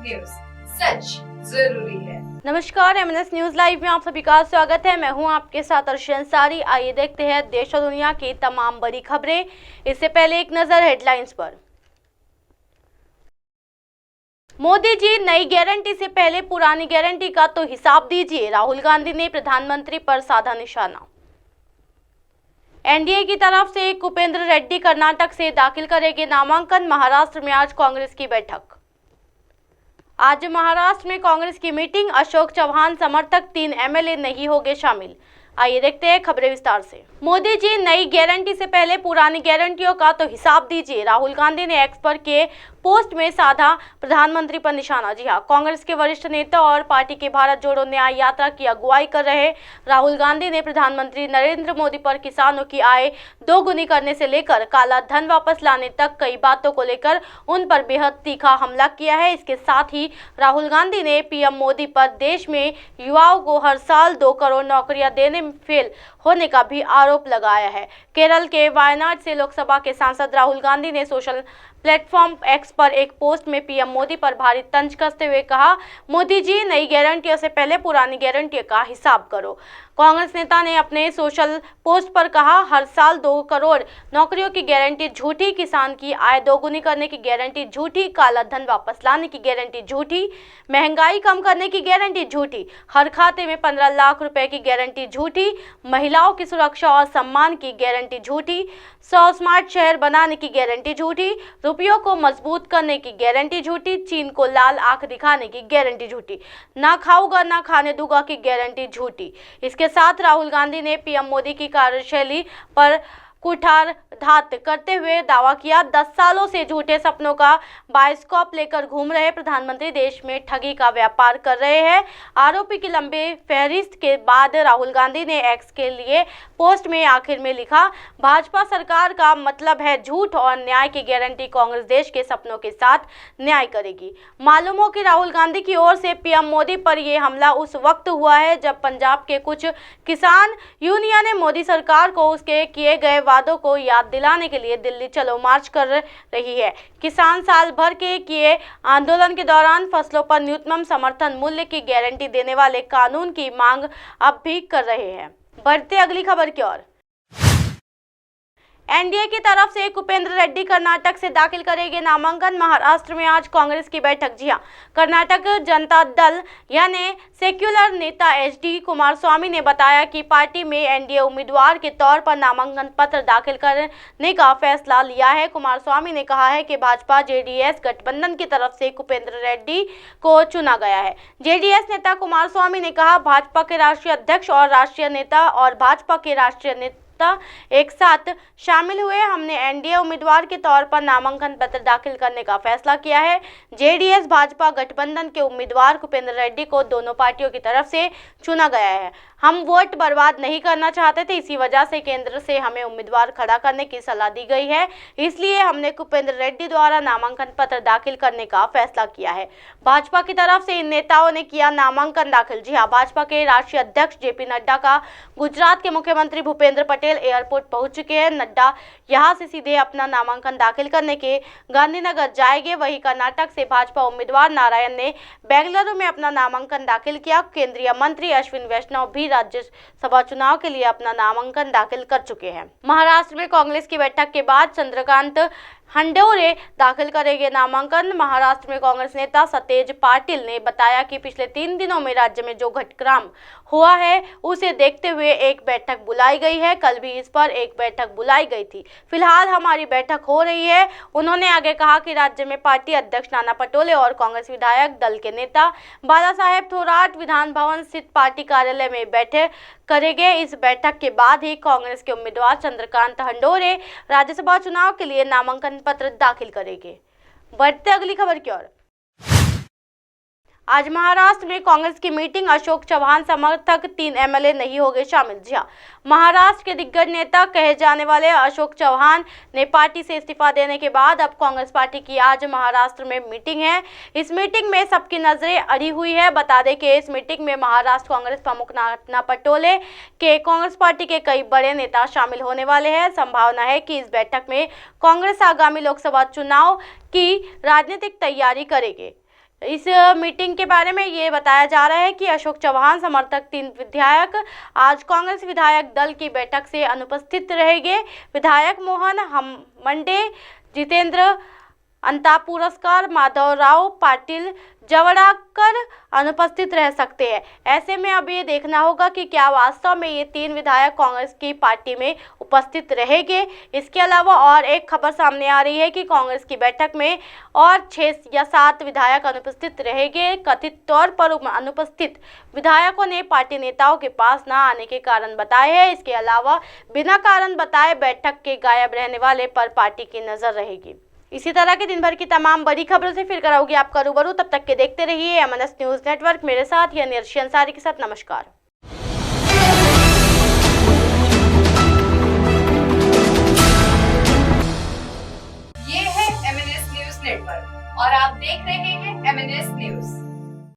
News, सच जरूरी है। नमस्कार, एमएनएस न्यूज लाइव में आप सभी का स्वागत है। मैं हूं आपके साथ अर्शी अंसारी। आइए देखते हैं देश और दुनिया की तमाम बड़ी खबरें। इससे पहले एक नजर हेडलाइंस पर। मोदी जी, नई गारंटी से पहले पुरानी गारंटी का तो हिसाब दीजिए। राहुल गांधी ने प्रधानमंत्री पर साधा निशाना। एनडीए की तरफ से कुपेंद्र रेड्डी कर्नाटक से दाखिल करेंगे नामांकन। महाराष्ट्र में आज कांग्रेस की बैठक। आज महाराष्ट्र में कांग्रेस की मीटिंग। अशोक चौहान समर्थक 3 एमएलए नहीं होंगे शामिल। आइए देखते हैं खबरें विस्तार से। मोदी जी, नई गारंटी से पहले पुरानी गारंटियों का तो हिसाब दीजिए। राहुल गांधी ने एक्स पर के पोस्ट में साधा प्रधानमंत्री पर निशाना। जी हां, कांग्रेस के वरिष्ठ नेता और पार्टी के भारत जोड़ो न्याय यात्रा की अगुवाई कर रहे राहुल गांधी ने प्रधानमंत्री नरेंद्र मोदी पर किसानों की आय दोगुनी करने से लेकर काला धन वापस लाने तक कई बातों को लेकर उन पर बेहद तीखा हमला किया है। इसके साथ ही राहुल गांधी ने पीएम मोदी पर देश में युवाओं को हर साल 2 करोड़ नौकरियां देने में फेल होने का भी आरोप लगाया है। केरल के वायनाड से लोकसभा के सांसद राहुल गांधी ने सोशल प्लेटफॉर्म एक्स पर एक पोस्ट में पीएम मोदी पर भारी तंज कसते हुए कहा, मोदी जी, नई गारंटियों से पहले पुरानी गारंटी का हिसाब करो। कांग्रेस नेता ने अपने सोशल पोस्ट पर कहा, हर साल 2 करोड़ नौकरियों की गारंटी झूठी, किसान की आय दोगुनी करने की गारंटी झूठी, काला धन वापस लाने की गारंटी झूठी, महंगाई कम करने की गारंटी झूठी, हर खाते में 15 लाख रुपए की गारंटी झूठी, महिलाओं की सुरक्षा और सम्मान की गारंटी झूठी, 100 स्मार्ट शहर बनाने की गारंटी झूठी, रुपयों को मजबूत करने की गारंटी झूठी, चीन को लाल आंख दिखाने की गारंटी झूठी, ना खाऊंगा ना खाने दूंगा की गारंटी झूठी। इसके साथ राहुल गांधी ने पीएम मोदी की कार्यशैली पर कुठाराघात करते हुए दावा किया, 10 सालों से झूठे सपनों का बायोस्कोप लेकर घूम रहे प्रधानमंत्री देश में ठगी का व्यापार कर रहे हैं। आरोपी की लंबे फहरिस्त के बाद राहुल गांधी ने एक्स के लिए पोस्ट में आखिर में लिखा, भाजपा सरकार का मतलब है झूठ और न्याय की गारंटी कांग्रेस देश के सपनों के साथ न्याय करेगी। मालूम हो कि राहुल गांधी की ओर से पीएम मोदी पर यह हमला उस वक्त हुआ है जब पंजाब के कुछ किसान यूनियन ने मोदी सरकार को उसके किए गए वादों को याद दिलाने के लिए दिल्ली चलो मार्च कर रही है। किसान साल भर के किए आंदोलन के दौरान फसलों पर न्यूनतम समर्थन मूल्य की गारंटी देने वाले कानून की मांग अब भी कर रहे हैं। बढ़ते अगली खबर की ओर। एनडीए की तरफ से कुपेंद्र रेड्डी कर्नाटक से दाखिल करेंगे नामांकन। महाराष्ट्र में आज कांग्रेस की बैठक। जी हां, कर्नाटक जनता दल यानी सेक्युलर नेता एचडी कुमारस्वामी ने बताया कि पार्टी में एनडीए उम्मीदवार के तौर पर नामांकन पत्र दाखिल करने का फैसला लिया है। कुमारस्वामी ने कहा है कि भाजपा जेडीएस गठबंधन की तरफ से कुपेंद्र रेड्डी को चुना गया है। जेडीएस नेता कुमारस्वामी ने कहा, भाजपा के राष्ट्रीय अध्यक्ष और राष्ट्रीय नेता और भाजपा के राष्ट्रीय नेता एक साथ शामिल हुए। हमने एनडीए उम्मीदवार के तौर पर नामांकन पत्र दाखिल करने का फैसला किया है। जेडीएस भाजपा गठबंधन के उम्मीदवार कुपेंद्र रेड्डी को दोनों पार्टियों की तरफ से चुना गया है। हम वोट बर्बाद नहीं करना चाहते थे, इसी वजह से केंद्र से हमें उम्मीदवार खड़ा करने की सलाह दी गई है, इसलिए हमने कुपेंद्र रेड्डी द्वारा नामांकन पत्र दाखिल करने का फैसला किया है। भाजपा की तरफ से इन नेताओं ने किया नामांकन दाखिल। जी हां, भाजपा के राष्ट्रीय अध्यक्ष जेपी नड्डा का गुजरात के मुख्यमंत्री भूपेंद्र पटेल एयरपोर्ट पहुंच चुके हैं। नड्डा यहां से सीधे अपना नामांकन दाखिल करने के गांधीनगर जाएंगे। वहीं कर्नाटक से भाजपा उम्मीदवार नारायण ने बेंगलुरु में अपना नामांकन दाखिल किया। केंद्रीय मंत्री अश्विन वैष्णव भी राज्यसभा चुनाव के लिए अपना नामांकन दाखिल कर चुके हैं। महाराष्ट्र में कांग्रेस की बैठक के बाद चंद्रकांत हंडोरे दाखिल करेंगे नामांकन। महाराष्ट्र में कांग्रेस नेता सतेज पाटिल ने बताया कि पिछले 3 दिनों में राज्य में जो घटनाक्रम हुआ है उसे देखते हुए एक बैठक बुलाई गई है। कल भी इस पर एक बैठक बुलाई गई थी। फिलहाल हमारी बैठक हो रही है। उन्होंने आगे कहा कि राज्य में पार्टी अध्यक्ष नाना पटोले और कांग्रेस विधायक दल के नेता बाला साहेब थोराट विधान भवन स्थित पार्टी कार्यालय में बैठक करेंगे। इस बैठक के बाद ही कांग्रेस के उम्मीदवार चंद्रकांत हंडोरे राज्यसभा चुनाव के लिए नामांकन पत्र दाखिल करेंगे। बढ़ते अगली खबर की ओर। आज महाराष्ट्र में कांग्रेस की मीटिंग। अशोक चौहान समर्थक 3 एमएलए नहीं होंगे शामिल। जी हां, महाराष्ट्र के दिग्गज नेता कहे जाने वाले अशोक चौहान ने पार्टी से इस्तीफा देने के बाद अब कांग्रेस पार्टी की आज महाराष्ट्र में मीटिंग है। इस मीटिंग में सबकी नजरें अड़ी हुई है। बता दें कि इस मीटिंग में महाराष्ट्र कांग्रेस प्रमुख नाना पटोले के कांग्रेस पार्टी के कई बड़े नेता शामिल होने वाले हैं। संभावना है कि इस बैठक में कांग्रेस आगामी लोकसभा चुनाव की राजनीतिक तैयारी करेगी। इस मीटिंग के बारे में ये बताया जा रहा है कि अशोक चौहान समर्थक 3 विधायक आज कांग्रेस विधायक दल की बैठक से अनुपस्थित रहेंगे। विधायक मोहन मंडे, जितेंद्र अंता पुरस्कार, माधवराव पाटिल जवड़ाकर अनुपस्थित रह सकते हैं। ऐसे में अब ये देखना होगा कि क्या वास्तव में ये 3 विधायक कांग्रेस की पार्टी में उपस्थित रहेंगे। इसके अलावा और एक खबर सामने आ रही है कि कांग्रेस की बैठक में और 6 या 7 विधायक अनुपस्थित रहेंगे। कथित तौर पर अनुपस्थित विधायकों ने पार्टी नेताओं के पास न आने के कारण बताए हैं। इसके अलावा बिना कारण बताए बैठक के गायब रहने वाले पर पार्टी की नजर रहेगी। इसी तरह के दिन भर की तमाम बड़ी खबरों से फिर कराऊंगी आपका रूबरू। तब तक के देखते रहिए MNS न्यूज नेटवर्क। मेरे साथ यानी अर्शी अंसारी के साथ नमस्कार। ये है MNS न्यूज नेटवर्क और आप देख रहे हैं MNS न्यूज।